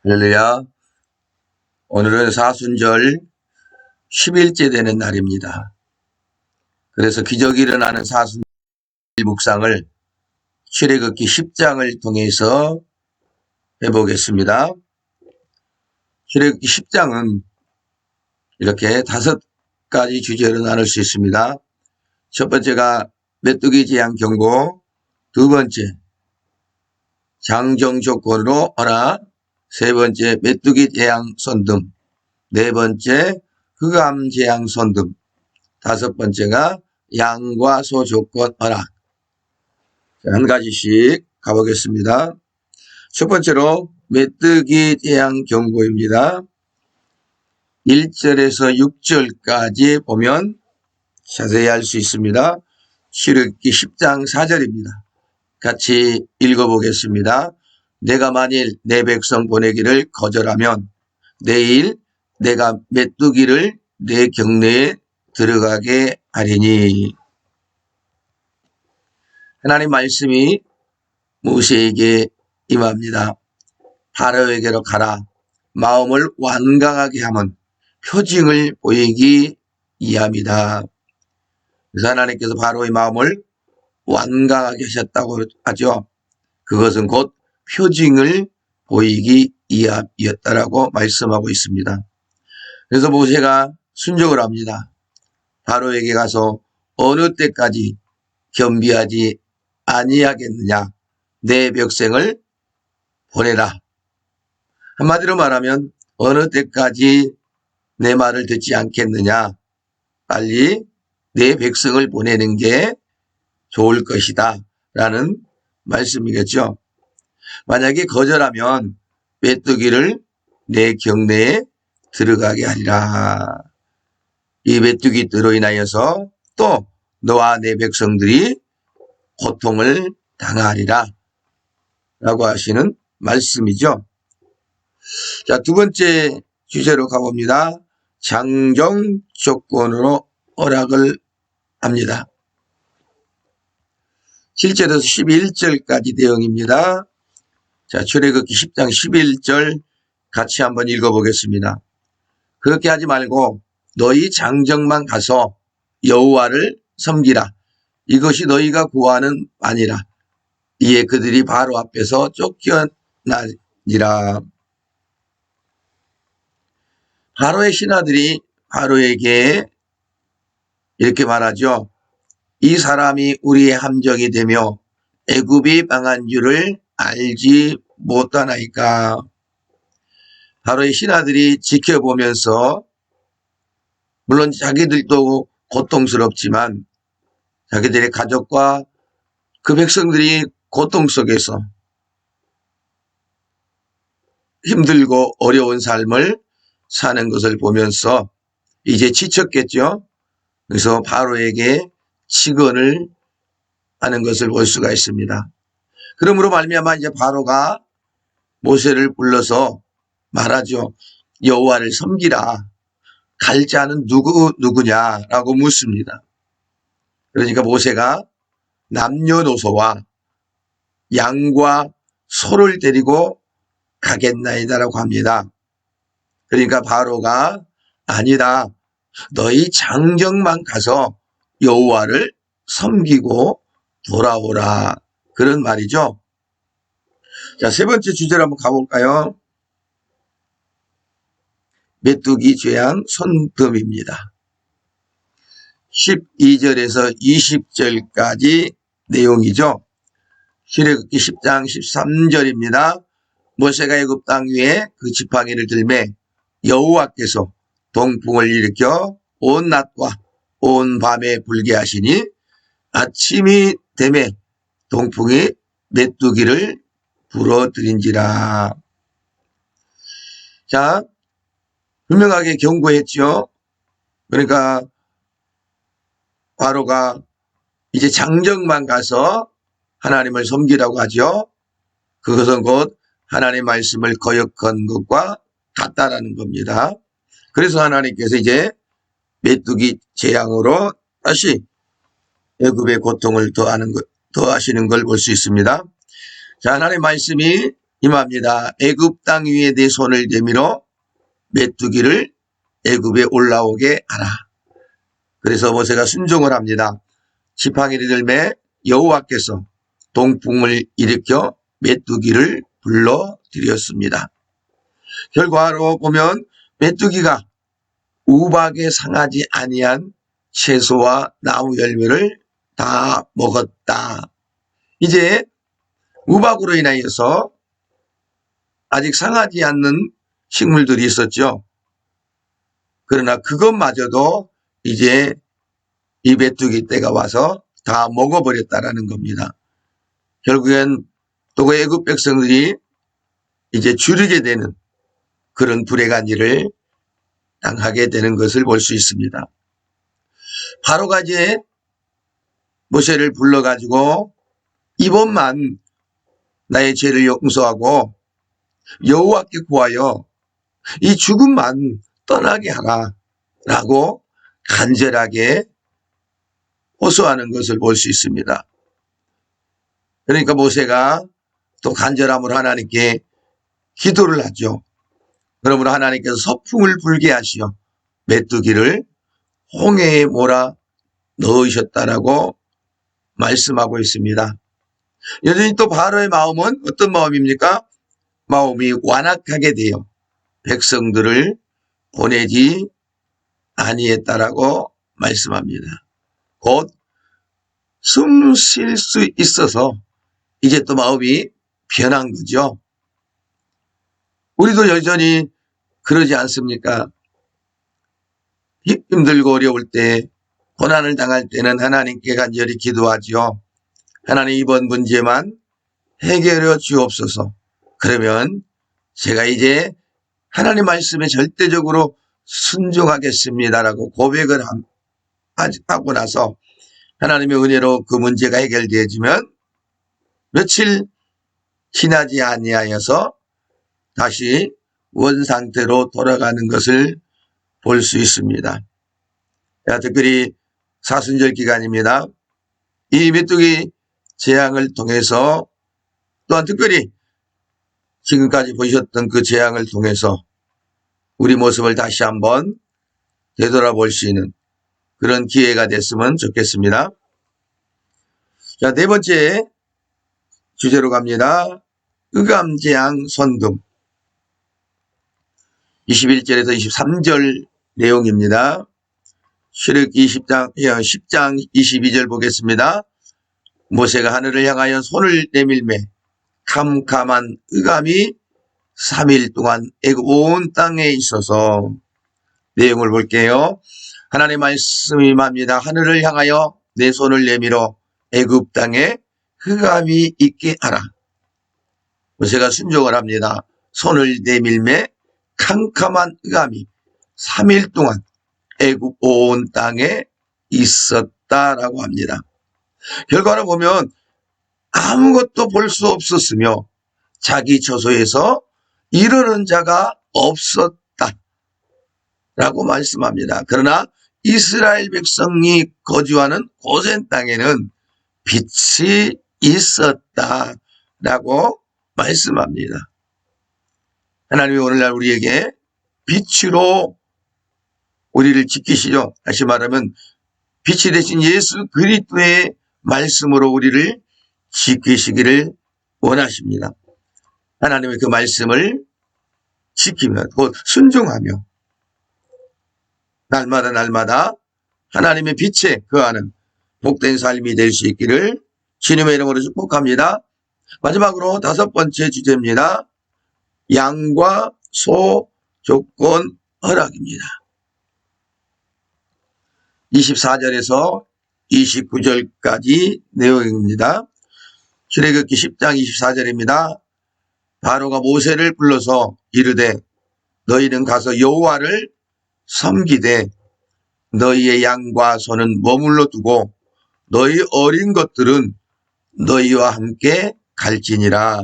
할렐루야. 오늘은 사순절 10일째 되는 날입니다. 그래서 기적이 일어나는 사순절 묵상을 출애굽기 10장을 통해서 해보겠습니다. 출애굽기 10장은 이렇게 5가지 주제로 나눌 수 있습니다. 첫 번째가 메뚜기 재앙 경고, 두 번째 장정 조건으로 허락, 세 번째 메뚜기 재앙 선듬, 네 번째 흑암 재앙 선듬, 다섯 번째가 양과 소 조건 허락. 한 가지씩 가보겠습니다. 첫 번째로 메뚜기 재앙 경고입니다. 1절에서 6절까지 보면 자세히 알 수 있습니다. 출애굽기 10장 4절입니다. 같이 읽어보겠습니다. 내가 만일 내 백성 보내기를 거절하면 내일 내가 메뚜기를 내 경내에 들어가게 하리니. 하나님 말씀이 모세에게 임합니다. 바로에게로 가라. 마음을 완강하게 하면 표징을 보이기 이합니다. 그래서 하나님께서 바로의 마음을 완강하게 하셨다고 하죠. 그것은 곧 표징을 보이기 이합이었다라고 말씀하고 있습니다. 그래서 모세가 순종을 합니다. 바로에게 가서 어느 때까지 겸비하지 아니하겠느냐, 내 백성을 보내라. 한마디로 말하면 어느 때까지 내 말을 듣지 않겠느냐, 빨리 내 백성을 보내는 게 좋을 것이다 라는 말씀이겠죠. 만약에 거절하면 메뚜기를 내 경내에 들어가게 하리라. 이 메뚜기들로 인하여서 또 너와 내 백성들이 고통을 당하리라 라고 하시는 말씀이죠. 자, 두 번째 주제로 가봅니다. 장정 조건으로 허락을 합니다. 7절에서 11절까지 내용입니다. 자, 출애굽기 10장 11절 같이 한번 읽어보겠습니다. 그렇게 하지 말고 너희 장정만 가서 여호와를 섬기라. 이것이 너희가 구하는 바니라. 이에 그들이 바로 앞에서 쫓겨나니라. 바로의 신하들이 바로에게 이렇게 말하죠. 이 사람이 우리의 함정이 되며 애굽이 망한 줄을 알지 못하나이까. 바로의 신하들이 지켜보면서 물론 자기들도 고통스럽지만 자기들의 가족과 그 백성들이 고통 속에서 힘들고 어려운 삶을 사는 것을 보면서 이제 지쳤겠죠. 그래서 바로에게 직언을 하는 것을 볼 수가 있습니다. 그러므로 말미암아 이제 바로가 모세를 불러서 말하죠. 여호와를 섬기라. 갈 자는 누구냐라고 묻습니다. 그러니까 모세가 남녀노소와 양과 소를 데리고 가겠나이다라고 합니다. 그러니까 바로가 아니다. 너희 장정만 가서 여호와를 섬기고 돌아오라. 그런 말이죠. 자, 세 번째 주제로 한번 가볼까요? 메뚜기 재앙 선듬입니다. 12절에서 20절까지 내용이죠. 출애굽기 10장 13절입니다. 모세가 애굽 땅 위에 그 지팡이를 들매 여호와께서 동풍을 일으켜 온 낮과 온 밤에 불게 하시니 아침이 되매 동풍이 메뚜기를 불어들인지라. 자, 분명하게 경고했죠. 그러니까 바로가 이제 장정만 가서 하나님을 섬기라고 하죠. 그것은 곧 하나님의 말씀을 거역한 것과 같다라는 겁니다. 그래서 하나님께서 이제 메뚜기 재앙으로 다시 애굽의 고통을 더하시는 걸 볼 수 있습니다. 자, 하나님의 말씀이 임합니다. 애굽 땅 위에 내 손을 내밀어 메뚜기를 애굽에 올라오게 하라. 그래서 모세가 순종을 합니다. 지팡이를 들매 여호와께서 동풍을 일으켜 메뚜기를 불러들였습니다. 결과로 보면 메뚜기가 우박에 상하지 아니한 채소와 나무 열매를 다 먹었다. 이제 우박으로 인하여서 아직 상하지 않는 식물들이 있었죠. 그러나 그것마저도 이제 이 메뚜기 때가 와서 다 먹어버렸다라는 겁니다. 결국엔 또 그 애굽 백성들이 이제 줄이게 되는 그런 불행한 일을 당하게 되는 것을 볼 수 있습니다. 바로가 이제 모세를 불러가지고 이번만 나의 죄를 용서하고 여호와께 구하여 이 죽음만 떠나게 하라 라고 간절하게 호소하는 것을 볼 수 있습니다. 그러니까 모세가 또 간절함으로 하나님께 기도를 하죠. 그러므로 하나님께서 서풍을 불게 하시어 메뚜기를 홍해에 몰아 넣으셨다라고 말씀하고 있습니다. 여전히 또 바로의 마음은 어떤 마음입니까? 마음이 완악하게 되어 백성들을 보내지 아니했다라고 말씀합니다. 곧 숨 쉴 수 있어서 이제 또 마음이 변한 거죠. 우리도 여전히 그러지 않습니까? 힘들고 어려울 때, 고난을 당할 때는 하나님께 간절히 기도하지요. 하나님 이번 문제만 해결해 주옵소서. 그러면 제가 이제 하나님 말씀에 절대적으로 순종하겠습니다라고 고백을 하고 나서 하나님의 은혜로 그 문제가 해결되어지면 며칠 지나지 아니하여서 다시 원상태로 돌아가는 것을 볼 수 있습니다. 특별히 사순절 기간입니다. 이 메뚜기 재앙을 통해서 또한 특별히 지금까지 보셨던 그 재앙을 통해서 우리 모습을 다시 한번 되돌아볼 수 있는 그런 기회가 됐으면 좋겠습니다. 자, 네 번째 주제로 갑니다. 의감재앙 선금 21절에서 23절 내용입니다. 출애굽기 10장 22절 보겠습니다. 모세가 하늘을 향하여 손을 내밀매 캄캄한 의감이 3일 동안 애굽 온 땅에 있어서 내용을 볼게요. 하나님 말씀이 임합니다. 하늘을 향하여 내 손을 내밀어 애굽 땅에 흑암이 있게 하라. 모세가 순종을 합니다. 손을 내밀매 캄캄한 흑암이 3일 동안 애굽 온 땅에 있었다라고 합니다. 결과를 보면 아무것도 볼 수 없었으며 자기 처소에서 이르는 자가 없었다 라고 말씀합니다. 그러나 이스라엘 백성이 거주하는 고센 땅에는 빛이 있었다라고 말씀합니다. 하나님이 오늘날 우리에게 빛으로 우리를 지키시죠. 다시 말하면 빛이 되신 예수 그리스도의 말씀으로 우리를 지키시기를 원하십니다. 하나님의 그 말씀을 지키며 곧 순종하며 날마다 하나님의 빛에 거하는 복된 삶이 될 수 있기를 주님의 이름으로 축복합니다. 마지막으로 다섯 번째 주제입니다. 양과 소 조건 허락입니다. 24절에서 29절까지 내용입니다. 출애굽기 10장 24절입니다. 바로가 모세를 불러서 이르되 너희는 가서 여호와를 섬기되 너희의 양과 소는 머물러 두고 너희 어린 것들은 너희와 함께 갈지니라.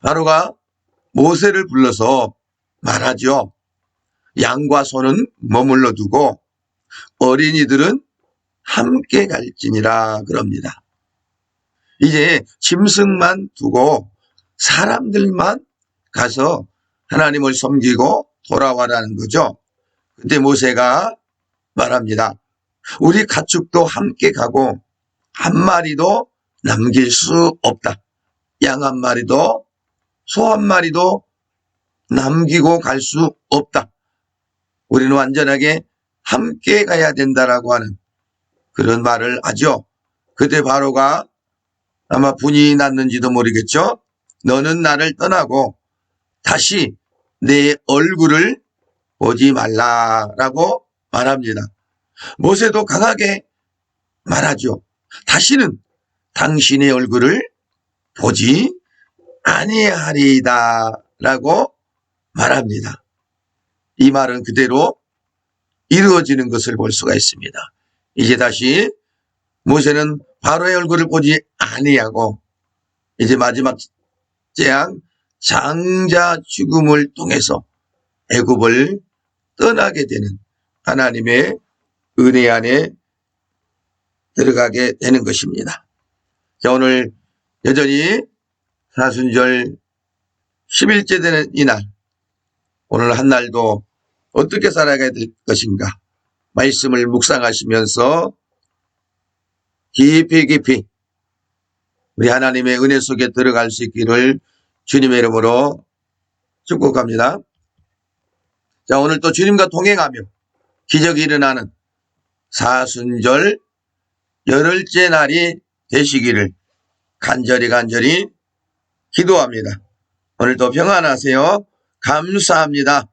바로가 모세를 불러서 말하죠. 양과 소는 머물러 두고 어린이들은 함께 갈지니라 그럽니다. 이제 짐승만 두고 사람들만 가서 하나님을 섬기고 돌아와라는 거죠. 그때 모세가 말합니다. 우리 가축도 함께 가고 한 마리도 남길 수 없다. 양 한 마리도 소 한 마리도 남기고 갈 수 없다. 우리는 완전하게 함께 가야 된다라고 하는 그런 말을 하죠. 그때 바로가 아마 분이 났는지도 모르겠죠. 너는 나를 떠나고 다시 내 얼굴을 보지 말라라고 말합니다. 모세도 강하게 말하죠. 다시는 당신의 얼굴을 보지 아니하리이다 라고 말합니다. 이 말은 그대로 이루어지는 것을 볼 수가 있습니다. 이제 다시 모세는 바로의 얼굴을 보지 아니하고 이제 마지막 재앙 장자 죽음을 통해서 애굽을 떠나게 되는 하나님의 은혜 안에 들어가게 되는 것입니다. 자, 오늘 여전히 사순절 10일째 되는 이날, 오늘 한 날도 어떻게 살아가야 될 것인가 말씀을 묵상하시면서 깊이 우리 하나님의 은혜 속에 들어갈 수 있기를 주님의 이름으로 축복합니다. 자, 오늘 또 주님과 동행하며 기적이 일어나는 사순절 열흘째 날이 되시기를 간절히 기도합니다. 오늘도 평안하세요. 감사합니다.